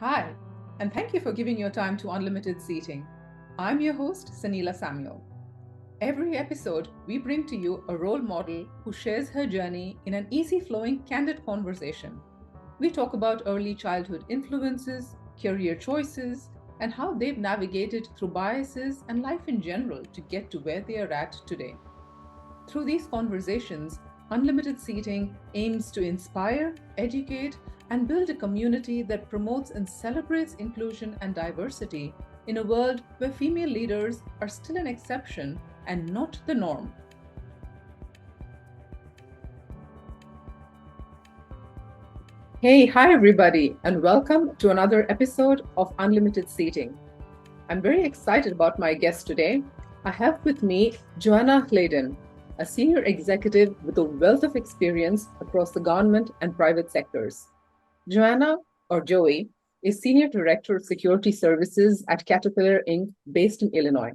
Hi, and thank you for giving your time to Unlimited Seating. I'm your host, Sanila Samuel. Every episode, we bring to you a role model who shares her journey in an easy flowing, candid conversation. We talk about early childhood influences, career choices, and how they've navigated through biases and life in general to get to where they are at today. Through these conversations, Unlimited Seating aims to inspire, educate, and build a community that promotes and celebrates inclusion and diversity in a world where female leaders are still an exception and not the norm. Hey, hi everybody, and welcome to another episode of Unlimited Seating. I'm very excited about my guest today. I have with me Johanna Hladun, a senior executive with a wealth of experience across the government and private sectors. Johanna, or Joey, is Senior Director of Security Services at Caterpillar Inc., based in Illinois.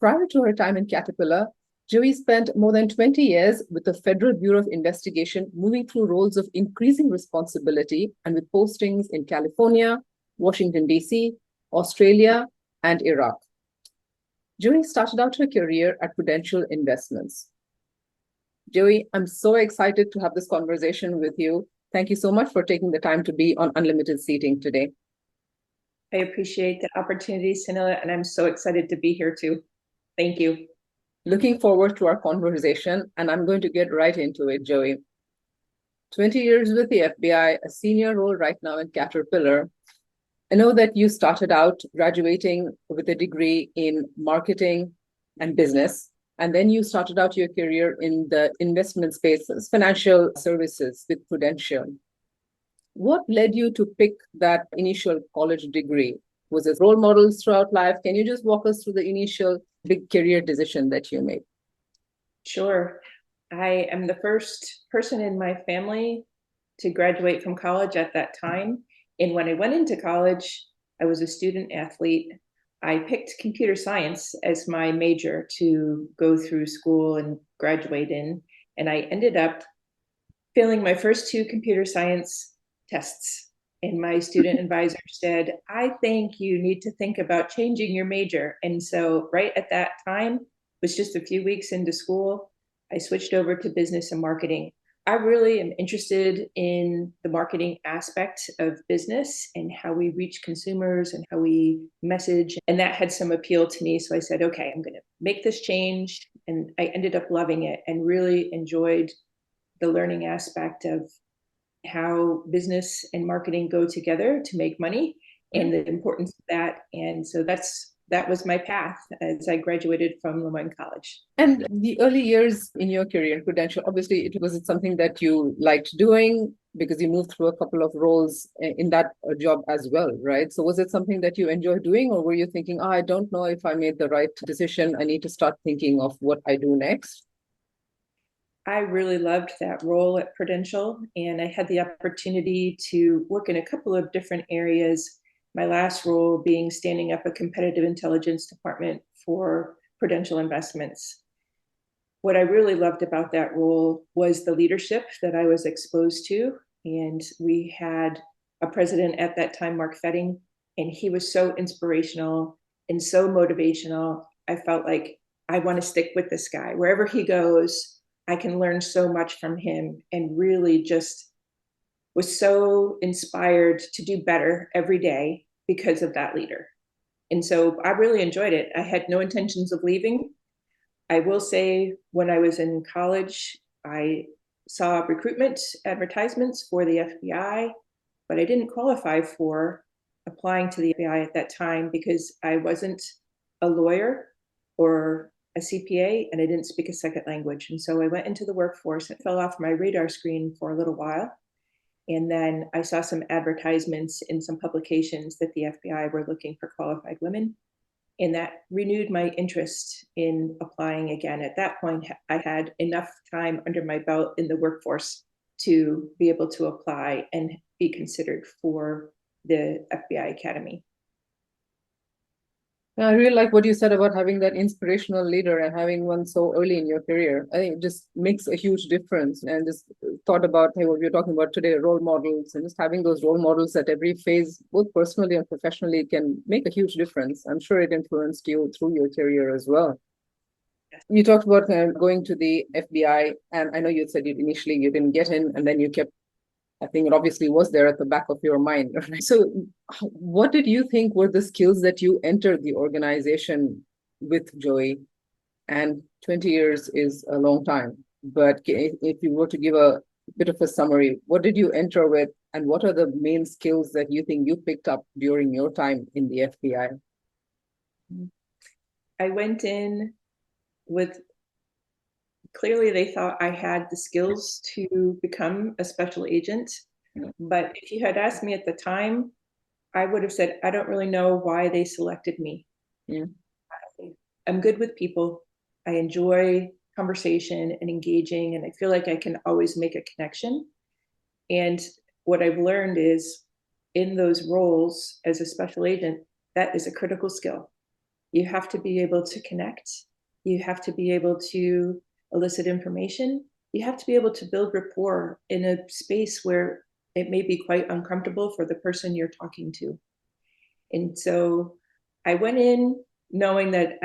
Prior to her time in Caterpillar, Joey spent more than 20 years with the Federal Bureau of Investigation, moving through roles of increasing responsibility and with postings in California, Washington, D.C., Australia, and Iraq. Joey started out her career at Prudential Investments. Joey, I'm so excited to have this conversation with you. Thank you so much for taking the time to be on Unlimited Seating today. I appreciate the opportunity, Sanila, and I'm so excited to be here too. Thank you. Looking forward to our conversation, and I'm going to get right into it, Joey. 20 years with the FBI, a senior role right now in Caterpillar. I know that you started out graduating with a degree in marketing and business, and then you started out your career in the investment space, financial services with Prudential. What led you to pick that initial college degree? Was it role models throughout life? Can you just walk us through the initial big career decision that you made? Sure. I am the first person in my family to graduate from college at that time. And when I went into college, I was a student athlete. I picked computer science as my major to go through school and graduate in. And I ended up failing my first two computer science tests. And my student advisor said, I think you need to think about changing your major. And so, right at that time, was just a few weeks into school, I switched over to business and marketing. I really am interested in the marketing aspect of business and how we reach consumers and how we message. And that had some appeal to me. So I said, okay, I'm going to make this change. And I ended up loving it and really enjoyed the learning aspect of how business and marketing go together to make money and the importance of that. And so that was my path as I graduated from Lemoyne College. And the early years in your career in Prudential, obviously, it something that you liked doing because you moved through a couple of roles in that job as well, right? So was it something that you enjoy doing, or were you thinking, oh, I don't know if I made the right decision. I need to start thinking of what I do next? I really loved that role at Prudential, and I had the opportunity to work in a couple of different areas. My last role being standing up a competitive intelligence department for Prudential Investments. What I really loved about that role was the leadership that I was exposed to. And we had a president at that time, Mark Fetting, and he was so inspirational and so motivational. I felt like I want to stick with this guy. Wherever he goes, I can learn so much from him, and really just was so inspired to do better every day because of that leader. And so I really enjoyed it. I had no intentions of leaving. I will say when I was in college, I saw recruitment advertisements for the FBI, but I didn't qualify for applying to the FBI at that time because I wasn't a lawyer or a CPA and I didn't speak a second language. And so I went into the workforce and fell off my radar screen for a little while. And then I saw some advertisements in some publications that the FBI were looking for qualified women. And that renewed my interest in applying again. At that point, I had enough time under my belt in the workforce to be able to apply and be considered for the FBI Academy. I really like what you said about having that inspirational leader and having one so early in your career. I think it just makes a huge difference. And just thought about, hey, what we're talking about today, role models, and just having those role models at every phase, both personally and professionally, can make a huge difference. I'm sure it influenced you through your career as well. Yes. You talked about going to the FBI, and I know you said you initially you didn't get in, and then you kept. I think it obviously was there at the back of your mind. Right? So, what did you think were the skills that you entered the organization with, Joey? And 20 years is a long time. But if you were to give a bit of a summary, what did you enter with, and what are the main skills that you think you picked up during your time in the FBI? I went in with clearly they thought I had the skills to become a special agent. But if you had asked me at the time, I would have said, I don't really know why they selected me. Yeah. I'm good with people. I enjoy conversation and engaging, and I feel like I can always make a connection. And what I've learned is in those roles as a special agent, that is a critical skill. You have to be able to connect. You have to be able to elicit information. You have to be able to build rapport in a space where it may be quite uncomfortable for the person you're talking to. And so I went in knowing that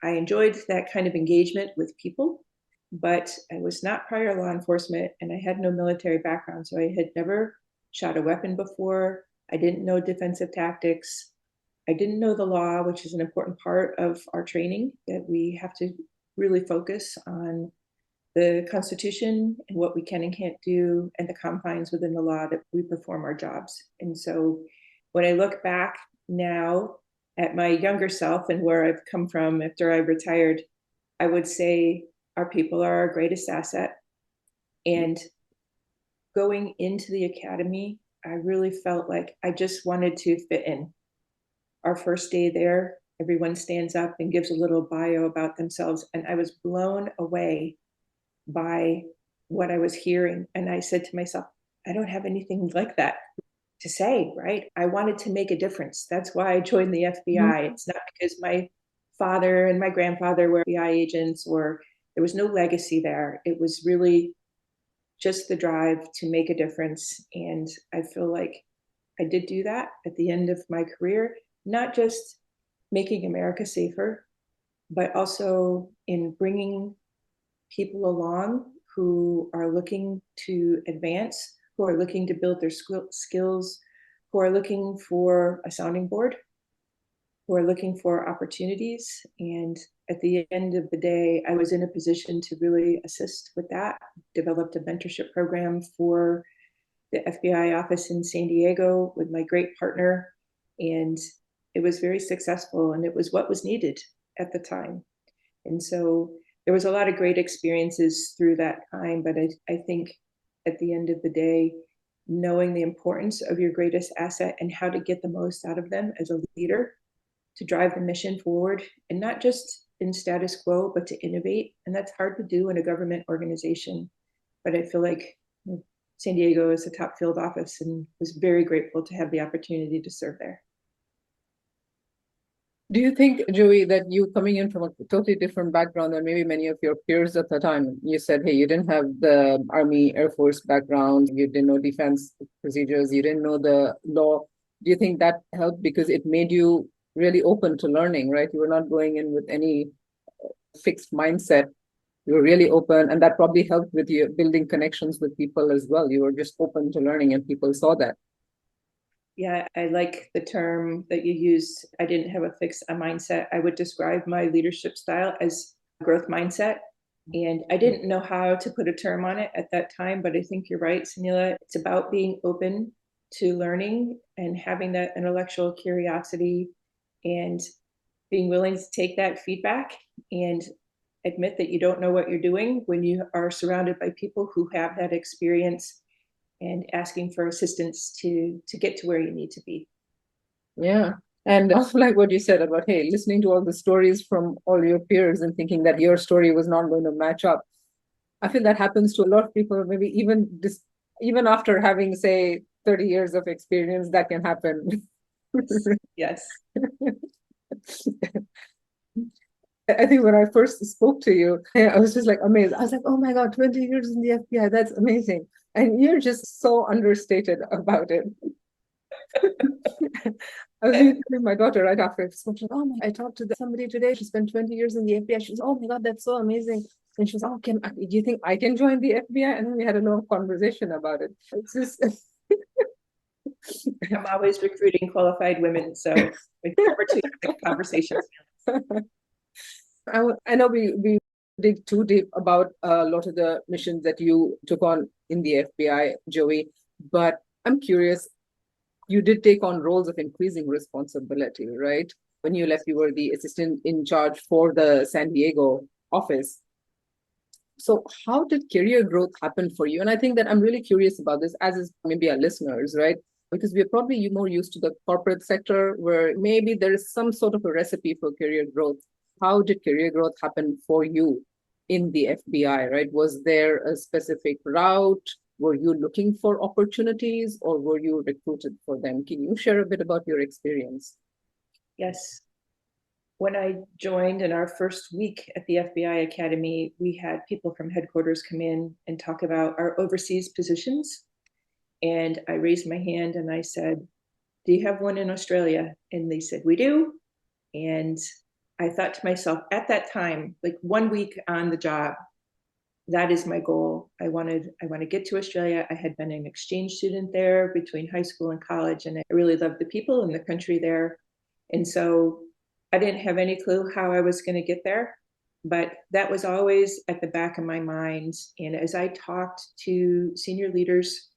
I enjoyed that kind of engagement with people, but I was not prior law enforcement and I had no military background. So I had never shot a weapon before. I didn't know defensive tactics. I didn't know the law, which is an important part of our training, that we have to really focus on the Constitution and what we can and can't do and the confines within the law that we perform our jobs. And so when I look back now at my younger self and where I've come from after I retired, I would say our people are our greatest asset. And going into the academy, I really felt like I just wanted to fit in. Our first day there, everyone stands up and gives a little bio about themselves. And I was blown away by what I was hearing. And I said to myself, I don't have anything like that to say, right? I wanted to make a difference. That's why I joined the FBI. It's not because my father and my grandfather were FBI agents or there was no legacy there. It was really just the drive to make a difference. And I feel like I did do that at the end of my career, not just making America safer, but also in bringing people along who are looking to advance, who are looking to build their skills, who are looking for a sounding board, who are looking for opportunities. And at the end of the day, I was in a position to really assist with that, developed a mentorship program for the FBI office in San Diego with my great partner. And it was very successful and it was what was needed at the time. And so there was a lot of great experiences through that time. But I think at the end of the day, knowing the importance of your greatest asset and how to get the most out of them as a leader to drive the mission forward and not just in status quo, but to innovate. And that's hard to do in a government organization. But I feel like San Diego is a top field office and was very grateful to have the opportunity to serve there. Do you think, Joey, that you coming in from a totally different background than maybe many of your peers at the time? You said, hey, you didn't have the Army, Air Force background, you didn't know defense procedures, you didn't know the law. Do you think that helped because it made you really open to learning, right? You were not going in with any fixed mindset. You were really open, and that probably helped with you building connections with people as well. You were just open to learning, and people saw that. Yeah, I like the term that you used. I didn't have a fixed mindset. I would describe my leadership style as growth mindset. And I didn't know how to put a term on it at that time, but I think you're right, Sanila. It's about being open to learning and having that intellectual curiosity and being willing to take that feedback and admit that you don't know what you're doing when you are surrounded by people who have that experience and asking for assistance to get to where you need to be. Yeah. And also like what you said about, hey, listening to all the stories from all your peers and thinking that your story was not going to match up. I feel that happens to a lot of people, maybe even after having, say, 30 years of experience, that can happen. Yes. I think when I first spoke to you, I was just like amazed. I was like, oh my God, 20 years in the FBI, that's amazing. And you're just so understated about it. I was even telling my daughter right after I spoke, oh my, I talked to somebody today. She spent 20 years in the FBI. She was, oh my God, that's so amazing. And she was, oh, do you think I can join the FBI? And then we had a long conversation about it. It's just. I'm always recruiting qualified women, so look forward to the conversations. I know we dig too deep about a lot of the missions that you took on in the FBI, Joey, but I'm curious, you did take on roles of increasing responsibility, right? When you left, you were the assistant in charge for the San Diego office. So how did career growth happen for you? And I think that I'm really curious about this, as is maybe our listeners, right? Because we're probably more used to the corporate sector where maybe there is some sort of a recipe for career growth. How did career growth happen for you in the FBI, right? Was there a specific route? Were you looking for opportunities or were you recruited for them? Can you share a bit about your experience? Yes. When I joined in our first week at the FBI Academy, we had people from headquarters come in and talk about our overseas positions. And I raised my hand and I said, do you have one in Australia? And they said, we do. And I thought to myself at that time, like 1 week on the job, that is my goal. I want to get to Australia. I had been an exchange student there between high school and college, and I really loved the people and the country there. And so I didn't have any clue how I was going to get there, but that was always at the back of my mind. And as I talked to senior leaders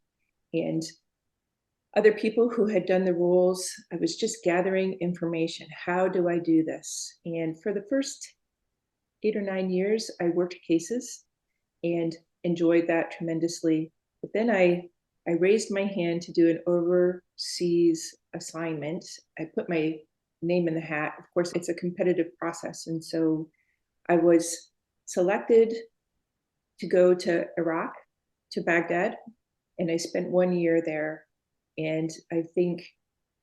and other people who had done the roles, I was just gathering information. How do I do this? And for the first 8 or 9 years, I worked cases and enjoyed that tremendously. But then I raised my hand to do an overseas assignment. I put my name in the hat. Of course, it's a competitive process. And so I was selected to go to Iraq, to Baghdad, and I spent 1 year there. And I think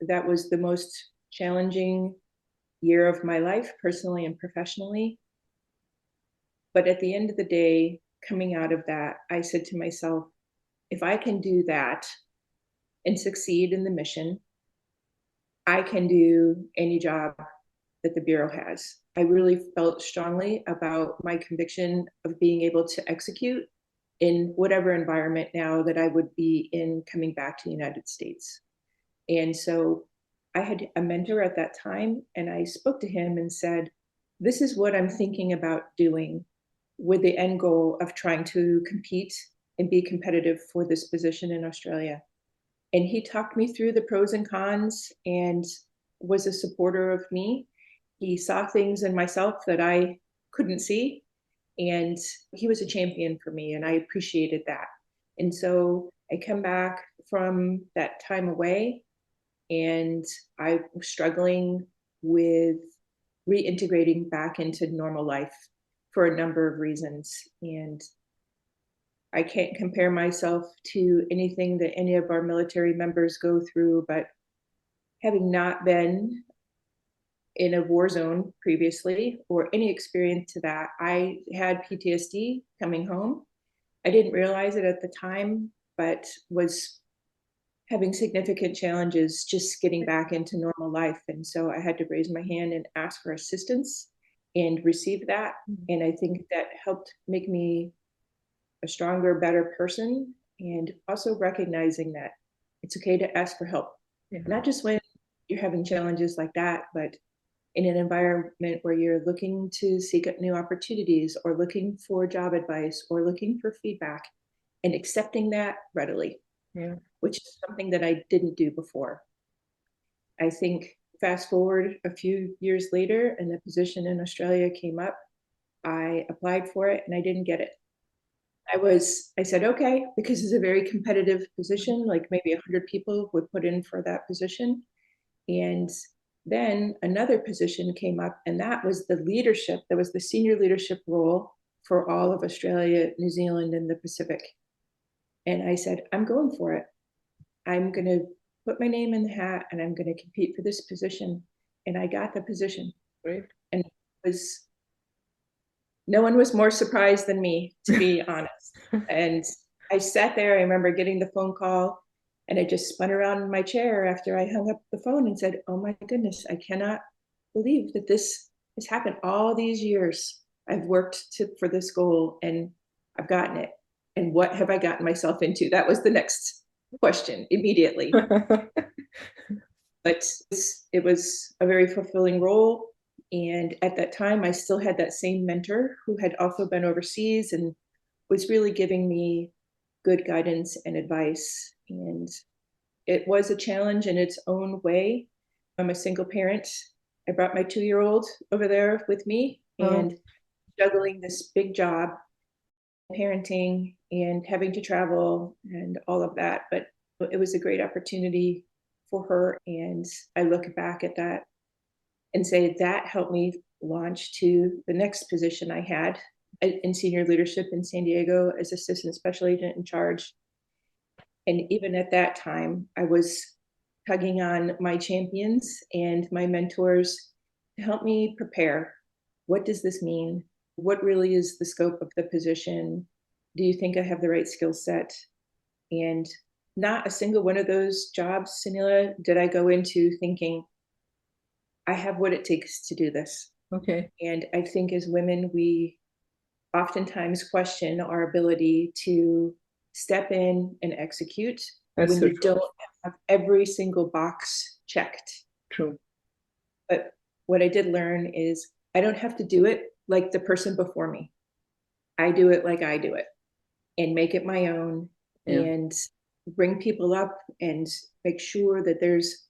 that was the most challenging year of my life, personally and professionally. But at the end of the day, coming out of that, I said to myself, if I can do that and succeed in the mission, I can do any job that the Bureau has. I really felt strongly about my conviction of being able to execute in whatever environment now that I would be in coming back to the United States. And so I had a mentor at that time, and I spoke to him and said, this is what I'm thinking about doing with the end goal of trying to compete and be competitive for this position in Australia. And he talked me through the pros and cons and was a supporter of me. He saw things in myself that I couldn't see, and he was a champion for me, and I appreciated that. And so I come back from that time away, and I was struggling with reintegrating back into normal life for a number of reasons. And I can't compare myself to anything that any of our military members go through, but having not been in a war zone previously or any experience to that, I had PTSD coming home. I didn't realize it at the time, but was having significant challenges just getting back into normal life. And so I had to raise my hand and ask for assistance and receive that. And I think that helped make me a stronger, better person. And also recognizing that it's okay to ask for help, not just when you're having challenges like that, but in an environment where you're looking to seek out new opportunities or looking for job advice or looking for feedback and accepting that readily, which is something that I didn't do before. I think fast forward a few years later and the position in Australia came up. I applied for it and I didn't get it. I said, okay, because it's a very competitive position, like maybe 100 people would put in for that position. And then another position came up, and that was the leadership, that was the senior leadership role for all of Australia, New Zealand, and the Pacific. And I said, I'm going for it. I'm going to put my name in the hat and I'm going to compete for this position. And I got the position. Great. And was no one was more surprised than me, to be honest. And I sat there, I remember getting the phone call, and I just spun around in my chair after I hung up the phone and said, oh my goodness, I cannot believe that this has happened all these years. I've worked for this goal and I've gotten it. And what have I gotten myself into? That was the next question immediately. But it was a very fulfilling role. And at that time, I still had that same mentor who had also been overseas and was really giving me good guidance and advice. And it was a challenge in its own way. I'm a single parent. I brought my 2-year-old over there with me and juggling this big job, parenting and having to travel and all of that. But it was a great opportunity for her. And I look back at that and say that helped me launch to the next position I had in senior leadership in San Diego as assistant special agent in charge. And even at that time, I was tugging on my champions and my mentors to help me prepare. What does this mean? What really is the scope of the position? Do you think I have the right skill set? And not a single one of those jobs, Sanila, did I go into thinking, I have what it takes to do this. Okay. And I think as women, we oftentimes question our ability to step in and execute That's when so you true. don't have every single box checked. True. But what I did learn is I don't have to do it like the person before me. I do it like I do it and make it my own Yeah. and bring people up and make sure that there's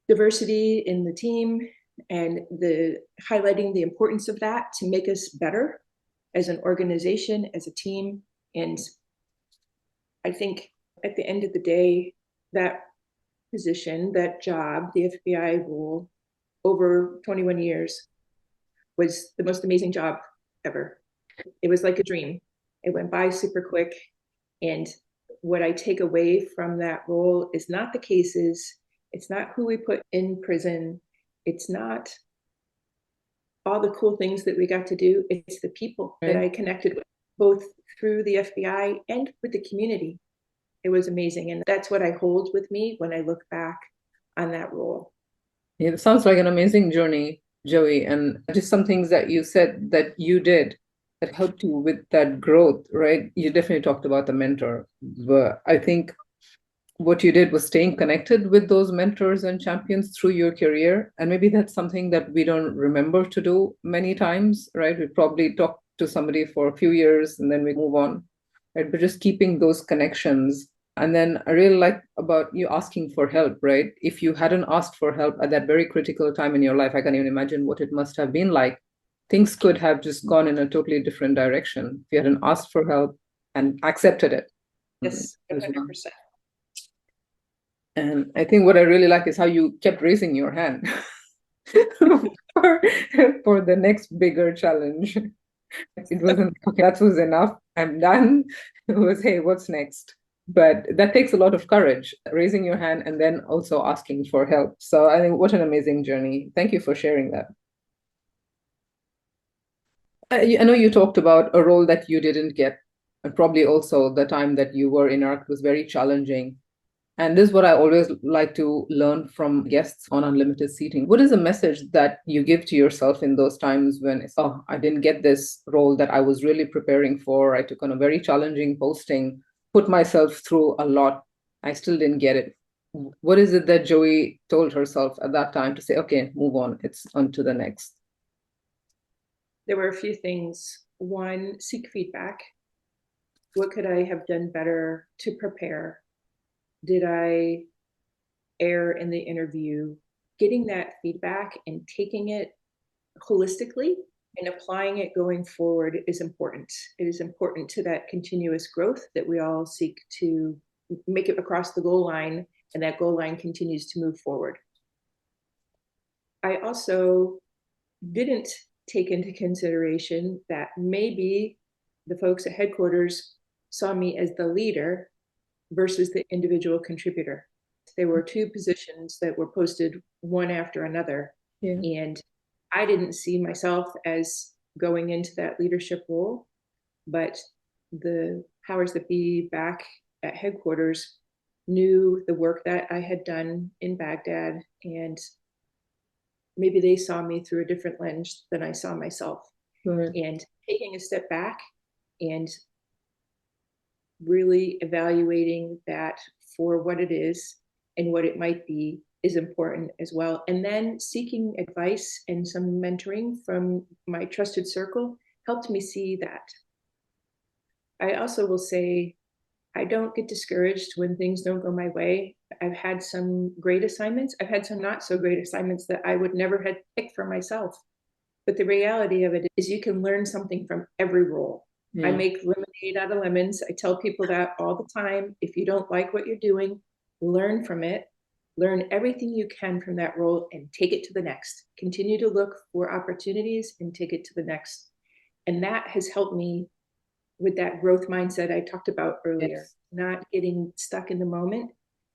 diversity in the team and the highlighting the importance of that to make us better as an organization, as a team. And I think at the end of the day, that position, that job, the FBI role over 21 years was the most amazing job ever. It was like a dream. It went by super quick. And what I take away from that role is not the cases, it's not who we put in prison, it's not all the cool things that we got to do. It's the people that Right. I connected with, both through the FBI and with the community. It was amazing. And that's what I hold with me when I look back on that role. Yeah, it sounds like an amazing journey, Joey. And just some things that you said that you did that helped you with that growth, right? You definitely talked about the mentor, but I think what you did was staying connected with those mentors and champions through your career. And maybe that's something that we don't remember to do many times, right? We probably talk to somebody for a few years and then we move on, right? But just keeping those connections. And then I really like about you asking for help, right? If you hadn't asked for help at that very critical time in your life, I can't even imagine what it must have been like. Things could have just gone in a totally different direction if you hadn't asked for help and accepted it Yes, as well. 100%. And I think what I really like is how you kept raising your hand for, for the next bigger challenge. It wasn't, okay, that was enough, I'm done. It was, hey, what's next? But that takes a lot of courage, raising your hand and then also asking for help. So I think what an amazing journey. Thank you for sharing that. I know you talked about a role that you didn't get, and probably also the time that you were in ARC was very challenging. And this is what I always like to learn from guests on Unlimited Seating. What is a message that you give to yourself in those times when it's, oh, I didn't get this role that I was really preparing for. I took on a very challenging posting, put myself through a lot. I still didn't get it. What is it that Joey told herself at that time to say, okay, move on, it's on to the next? There were a few things. One, seek feedback. What could I have done better to prepare? Did I err in the interview? Getting that feedback and taking it holistically and applying it going forward is important. It is important to that continuous growth that we all seek to make it across the goal line, and that goal line continues to move forward. I also didn't take into consideration that maybe the folks at headquarters saw me as the leader versus the individual contributor. There were two positions that were posted one after another. Yeah. And I didn't see myself as going into that leadership role, but the powers that be back at headquarters knew the work that I had done in Baghdad, and maybe they saw me through a different lens than I saw myself. Right. And taking a step back and really evaluating that for what it is and what it might be is important as well. And then seeking advice and some mentoring from my trusted circle helped me see that. I also will say I don't get discouraged when things don't go my way. I've had some great assignments. I've had some not so great assignments that I would never have picked for myself. But the reality of it is you can learn something from every role. I make lemonade out of lemons. I tell people that all the time. If you don't like what you're doing, learn from it. Learn everything you can from that role and take it to the next. Continue to look for opportunities and take it to the next. And that has helped me with that growth mindset I talked about earlier, Yes. not getting stuck in the moment.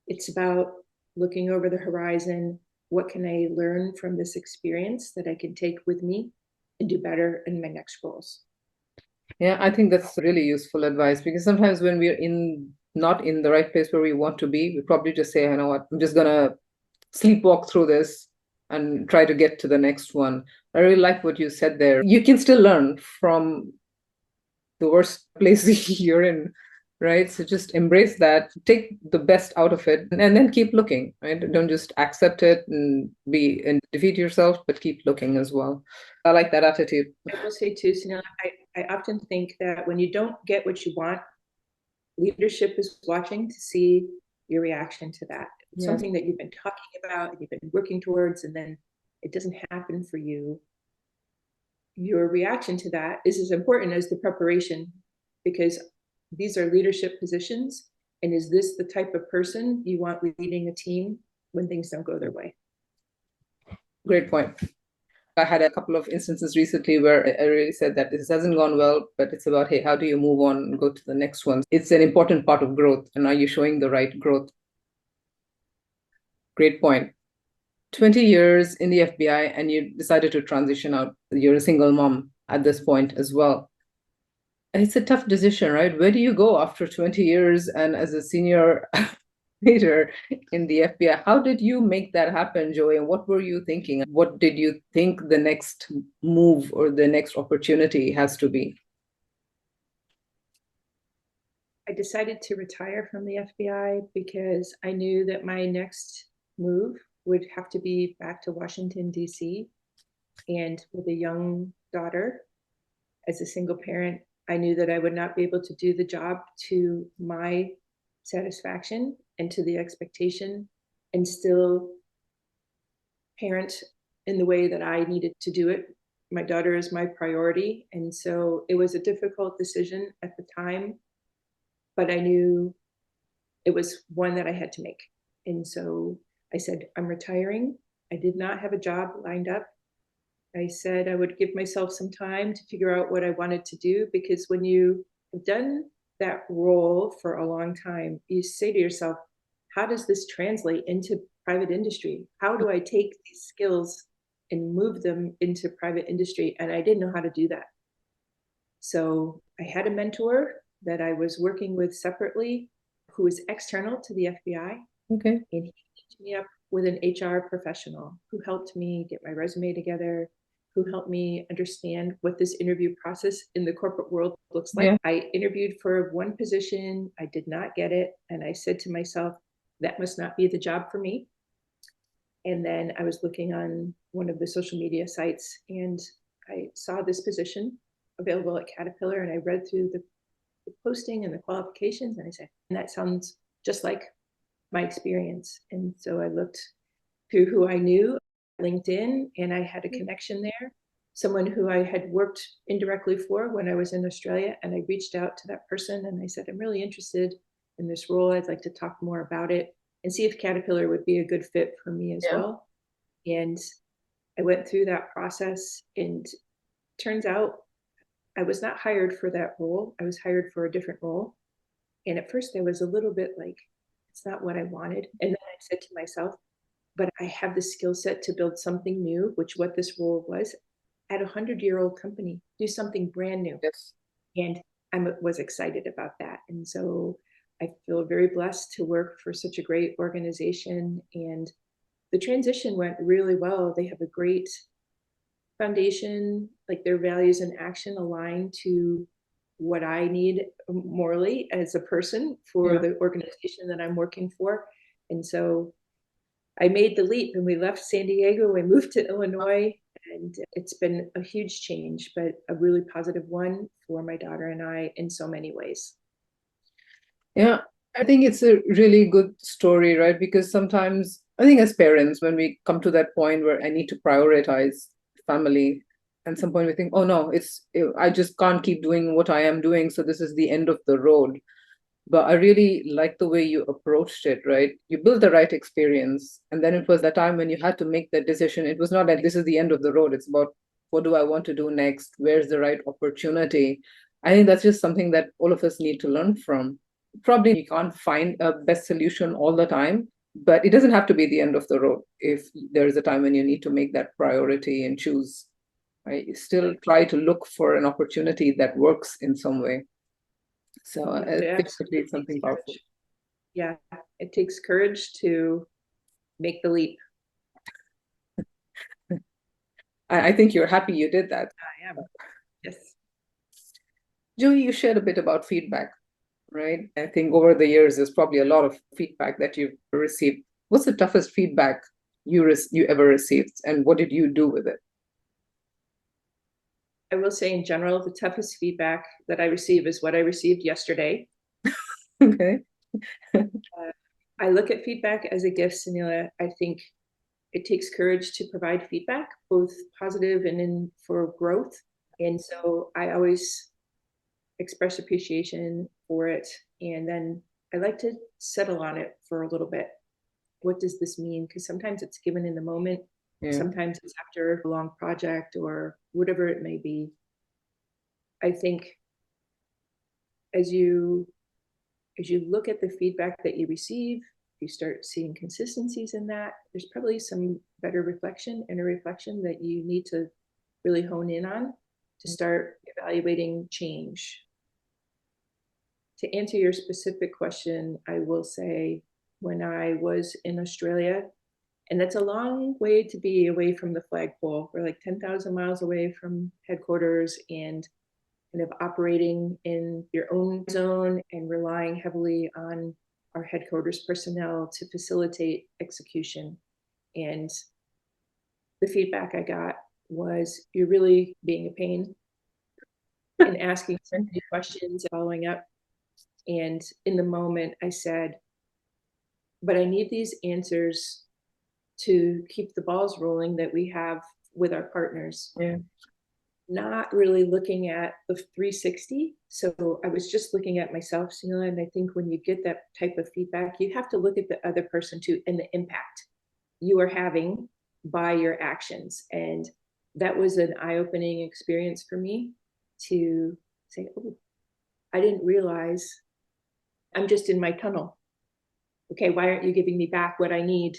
It's about looking over the horizon. What can I learn from this experience that I can take with me and do better in my next roles? Yeah, I think that's really useful advice because sometimes when we're not in the right place where we want to be, we probably just say, you know what, I'm just gonna sleepwalk through this and try to get to the next one. I really like what you said there. You can still learn from the worst place you're in, right? So just embrace that, take the best out of it, and then keep looking, right? Don't just accept it and be and defeat yourself, but keep looking as well. I like that attitude. I will say too, Sanila, I often think that when you don't get what you want, leadership is watching to see your reaction to that. It's Yes. something that you've been talking about and you've been working towards, and then it doesn't happen for you. Your reaction to that is as important as the preparation, because these are leadership positions. And is this the type of person you want leading a team when things don't go their way? Great point. I had a couple of instances recently where I really said that this hasn't gone well, but it's about, hey, how do you move on and go to the next one? It's an important part of growth. And are you showing the right growth? Great point. 20 years in the FBI and you decided to transition out. You're a single mom at this point as well. It's a tough decision, right? Where do you go after 20 years and as a senior leader in the FBI? How did you make that happen, Joey? And what were you thinking? What did you think the next move or the next opportunity has to be? I decided to retire from the FBI because I knew that my next move would have to be back to Washington, D.C. And with a young daughter, as a single parent, I knew that I would not be able to do the job to my satisfaction and to the expectation and still parent in the way that I needed to do it. My daughter is my priority. And so it was a difficult decision at the time, but I knew it was one that I had to make. And so I said, I'm retiring. I did not have a job lined up. I said I would give myself some time to figure out what I wanted to do, because when you have done that role for a long time, you say to yourself, how does this translate into private industry? How do I take these skills and move them into private industry? And I didn't know how to do that. So I had a mentor that I was working with separately who was external to the FBI. Okay. And he hooked me up with an HR professional who helped me get my resume together, who helped me understand what this interview process in the corporate world looks like. Yeah. I interviewed for one position, I did not get it. And I said to myself, that must not be the job for me. And then I was looking on one of the social media sites and I saw this position available at Caterpillar, and I read through the posting and the qualifications, and I said, and that sounds just like my experience. And so I looked through who I knew, LinkedIn, and I had a connection there, someone who I had worked indirectly for when I was in Australia. And I reached out to that person and I said, I'm really interested in this role. I'd like to talk more about it and see if Caterpillar would be a good fit for me as Yeah. well. And I went through that process, and turns out I was not hired for that role. I was hired for a different role. And at first I was a little bit like, it's not what I wanted. And then I said to myself, but I have the skill set to build something new, which what this role was at a 100-year-old company, do something brand new. Yes. And I was excited about that. And so I feel very blessed to work for such a great organization. And the transition went really well. They have a great foundation, like their values and action align to what I need morally as a person for Yeah. the organization that I'm working for. And so I made the leap and we left San Diego. We moved to Illinois, and it's been a huge change, but a really positive one for my daughter and I in so many ways. Yeah, I think it's a really good story, right? Because sometimes I think as parents, when we come to that point where I need to prioritize family, and some point we think, oh no, I just can't keep doing what I am doing, so this is the end of the road. But I really like the way you approached it, right? You built the right experience. And then it was that time when you had to make that decision. It was not like this is the end of the road. It's about what do I want to do next? Where's the right opportunity? I think that's just something that all of us need to learn from. Probably you can't find a best solution all the time, but it doesn't have to be the end of the road if there is a time when you need to make that priority and choose. Right? You still try to look for an opportunity that works in some way. So Yeah, I it think absolutely it's takes something powerful. courage. Yeah, it takes courage to make the leap. I think you're happy you did that. I am. Yes. Joey, you shared a bit about feedback, right? I think over the years, there's probably a lot of feedback that you've received. What's the toughest feedback you ever received, and what did you do with it? I will say in general, the toughest feedback that I receive is what I received yesterday. Okay. I look at feedback as a gift, Sanila. I think it takes courage to provide feedback, both positive and in for growth. And so I always express appreciation for it. And then I like to settle on it for a little bit. What does this mean? Because sometimes it's given in the moment, Yeah. sometimes it's after a long project or whatever it may be. I think as you as you look at the feedback that you receive, you start seeing consistencies in that. There's probably some better reflection, inner reflection that you need to really hone in on to start evaluating change. To answer your specific question, I will say when I was in Australia, and that's a long way to be away from the flagpole. We're like 10,000 miles away from headquarters and kind of operating in your own zone and relying heavily on our headquarters personnel to facilitate execution. And the feedback I got was, you're really being a pain and asking so many questions, following up. And in the moment, I said, but I need these answers to keep the balls rolling that we have with our partners. Yeah. Not really looking at the 360. So I was just looking at myself, Sanila, and I think when you get that type of feedback, you have to look at the other person too and the impact you are having by your actions. And that was an eye-opening experience for me to say, oh, I didn't realize I'm just in my tunnel. Okay, why aren't you giving me back what I need?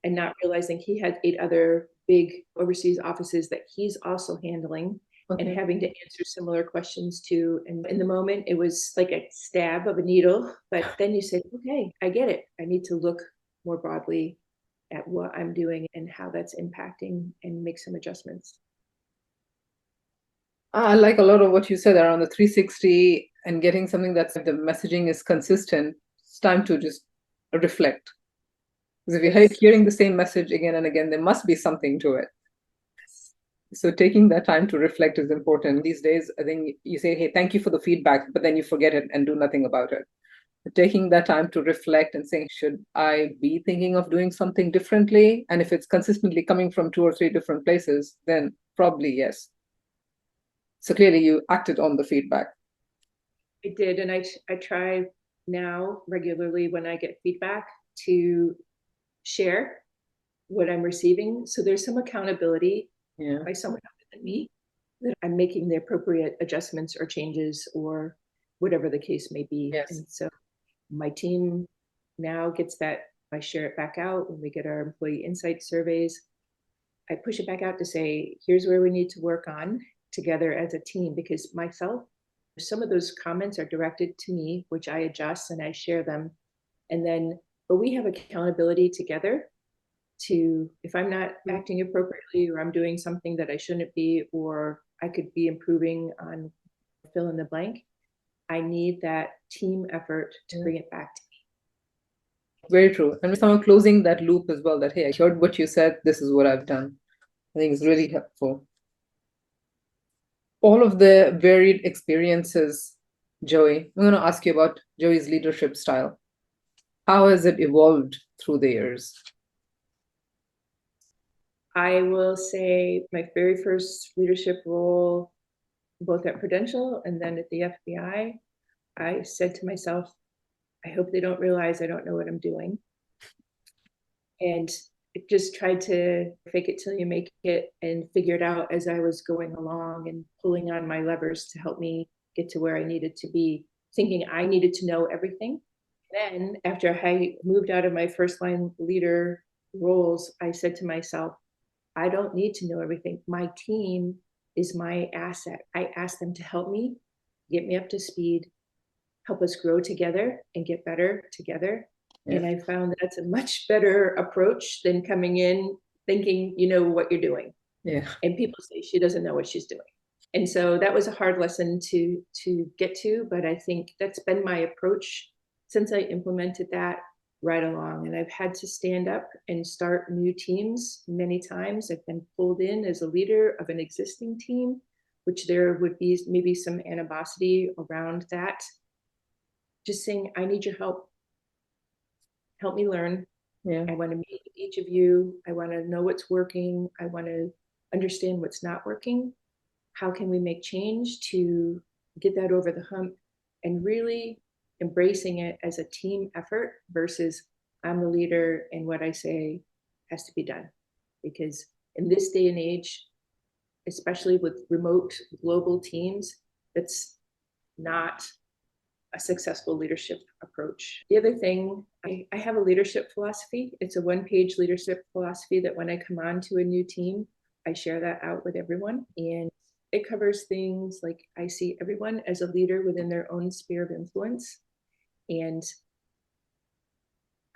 And not realizing he had 8 other big overseas offices that he's also handling and Okay. having to answer similar questions to. And in the moment, it was like a stab of a needle. But then you said, okay, I get it. I need to look more broadly at what I'm doing and how that's impacting and make some adjustments. I like a lot of what you said around the 360 and getting something that's the messaging is consistent. It's time to just reflect. Because if you're Yes. hearing the same message again and again, there must be something to it. So taking that time to reflect is important. These days, I think you say, hey, thank you for the feedback, but then you forget it and do nothing about it. But taking that time to reflect and saying, should I be thinking of doing something differently? And if it's consistently coming from 2 or 3 different places, then probably yes. So clearly you acted on the feedback. I did. And I try now regularly when I get feedback to share what I'm receiving. So there's some accountability Yeah. by someone other than me that I'm making the appropriate adjustments or changes or whatever the case may be. Yes. And so my team now gets that I share it back out when we get our employee insight surveys. I push it back out to say, here's where we need to work on together as a team, because myself, some of those comments are directed to me, which I adjust and I share them. And then, but we have accountability together to, if I'm not acting appropriately or I'm doing something that I shouldn't be, or I could be improving on fill in the blank, I need that team effort to bring it back to me. Very true. And someone closing that loop as well, that, hey, I heard what you said, this is what I've done. I think it's really helpful. All of the varied experiences, Joey, I'm going to ask you about Joey's leadership style. How has it evolved through the years? I will say my very first leadership role, both at Prudential and then at the FBI, I said to myself, I hope they don't realize I don't know what I'm doing. And just tried to fake it till you make it and figure it out as I was going along and pulling on my levers to help me get to where I needed to be, thinking I needed to know everything. Then after I moved out of my first line leader roles, I said to myself, I don't need to know everything. My team is my asset. I asked them to help me, get me up to speed, help us grow together and get better together. Yeah. And I found that's a much better approach than coming in thinking you know what you're doing. Yeah. And people say she doesn't know what she's doing. And so that was a hard lesson to get to, but I think that's been my approach since I implemented that right along. And I've had to stand up and start new teams many times. I've been pulled in as a leader of an existing team, which there would be maybe some animosity around that. Just saying, I need your help. Help me learn. Yeah. I want to meet with each of you. I want to know what's working. I want to understand what's not working. How can we make change to get that over the hump, and really embracing it as a team effort versus I'm the leader and what I say has to be done. Because in this day and age, especially with remote global teams, that's not a successful leadership approach. The other thing, I have a leadership philosophy. It's a one-page leadership philosophy that when I come on to a new team, I share that out with everyone. And it covers things like I see everyone as a leader within their own sphere of influence. And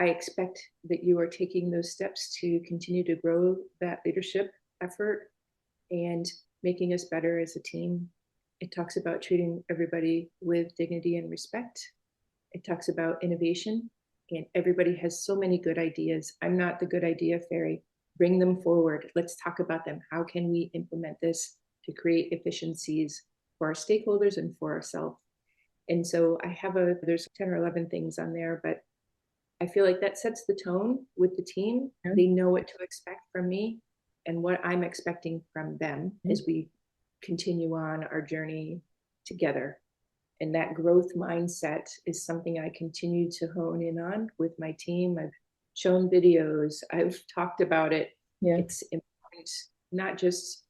I expect that you are taking those steps to continue to grow that leadership effort and making us better as a team. It talks about treating everybody with dignity and respect. It talks about innovation, and everybody has so many good ideas. I'm not the good idea fairy. Bring them forward. Let's talk about them. How can we implement this to create efficiencies for our stakeholders and for ourselves? And so there's 10 or 11 things on there, but I feel like that sets the tone with the team. Mm-hmm. They know what to expect from me and what I'm expecting from them as we continue on our journey together. And that growth mindset is something I continue to hone in on with my team. I've shown videos, I've talked about it. Yeah. It's important, not just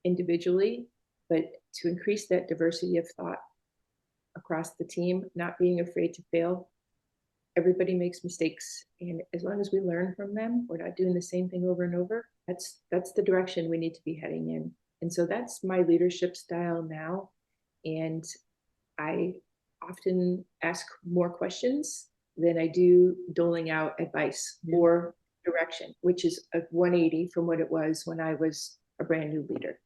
individually, but to increase that diversity of thought across the team, not being afraid to fail. Everybody makes mistakes, and as long as we learn from them, we're not doing the same thing over and over. That's the direction we need to be heading in. And so that's my leadership style now. And I often ask more questions than I do doling out advice or direction, which is a 180 from what it was when I was a brand new leader.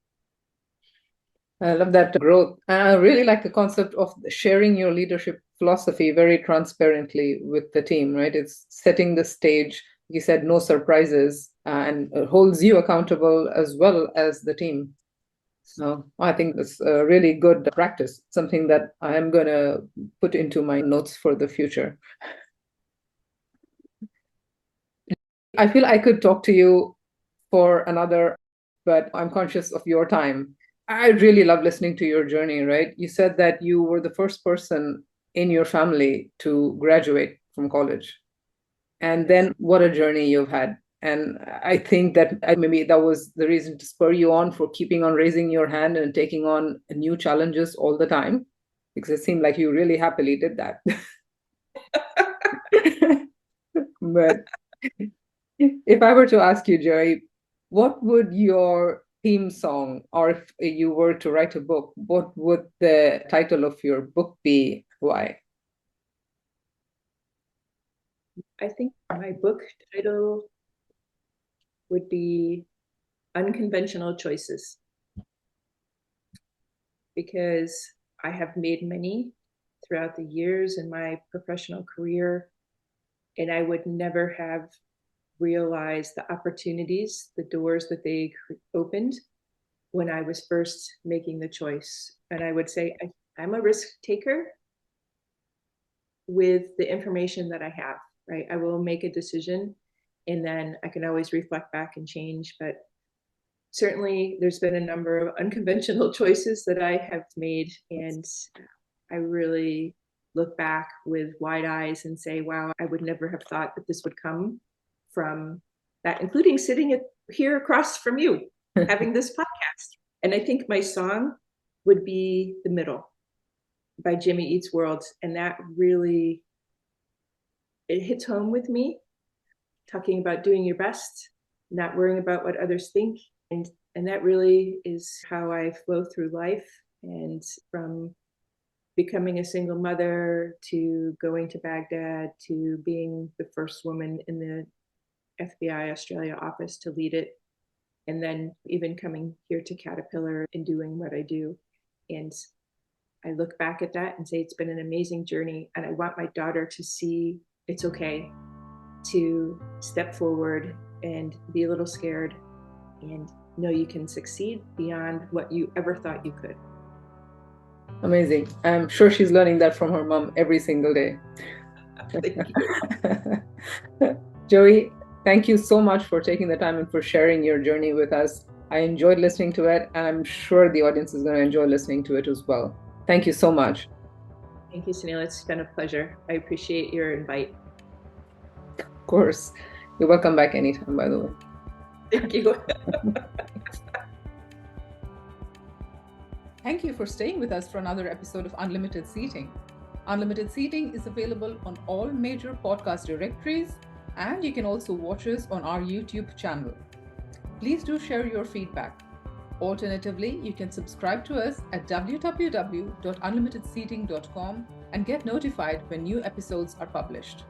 I love that growth. And I really like the concept of sharing your leadership philosophy very transparently with the team, right? It's setting the stage. You said no surprises, and it holds you accountable as well as the team. So I think that's a really good practice, something that I am going to put into my notes for the future. I feel I could talk to you for another, but I'm conscious of your time. I really love listening to your journey, right? You said that you were the first person in your family to graduate from college. And then what a journey you've had. And I think that maybe that was the reason to spur you on for keeping on raising your hand and taking on new challenges all the time, because it seemed like you really happily did that. But if I were to ask you, Joey, what would your theme song, or if you were to write a book, what would the title of your book be? Why? I think my book title would be Unconventional Choices, because I have made many throughout the years in my professional career, and I would never have realized the opportunities, the doors that they opened when I was first making the choice. And I would say I'm a risk taker with the information that I have, right? I will make a decision and then I can always reflect back and change. But certainly there's been a number of unconventional choices that I have made. And I really look back with wide eyes and say, wow, I would never have thought that this would come from that, including sitting here across from you, having this podcast. And I think my song would be The Middle by Jimmy Eats World. And that really, it hits home with me, talking about doing your best, not worrying about what others think. And that really is how I flow through life. And from becoming a single mother to going to Baghdad to being the first woman in the FBI Australia office to lead it, and then even coming here to Caterpillar and doing what I do. And I look back at that and say it's been an amazing journey, and I want my daughter to see it's okay to step forward and be a little scared and know you can succeed beyond what you ever thought you could. Amazing. I'm sure she's learning that from her mom every single day. Thank you. Joey, thank you so much for taking the time and for sharing your journey with us. I enjoyed listening to it, and I'm sure the audience is going to enjoy listening to it as well. Thank you so much. Thank you, Sanila. It's been a pleasure. I appreciate your invite. Of course. You're welcome back anytime, by the way. Thank you. Thank you for staying with us for another episode of Unlimited Seating. Unlimited Seating is available on all major podcast directories, and you can also watch us on our YouTube channel. Please do share your feedback. Alternatively, you can subscribe to us at www.unlimitedseating.com and get notified when new episodes are published.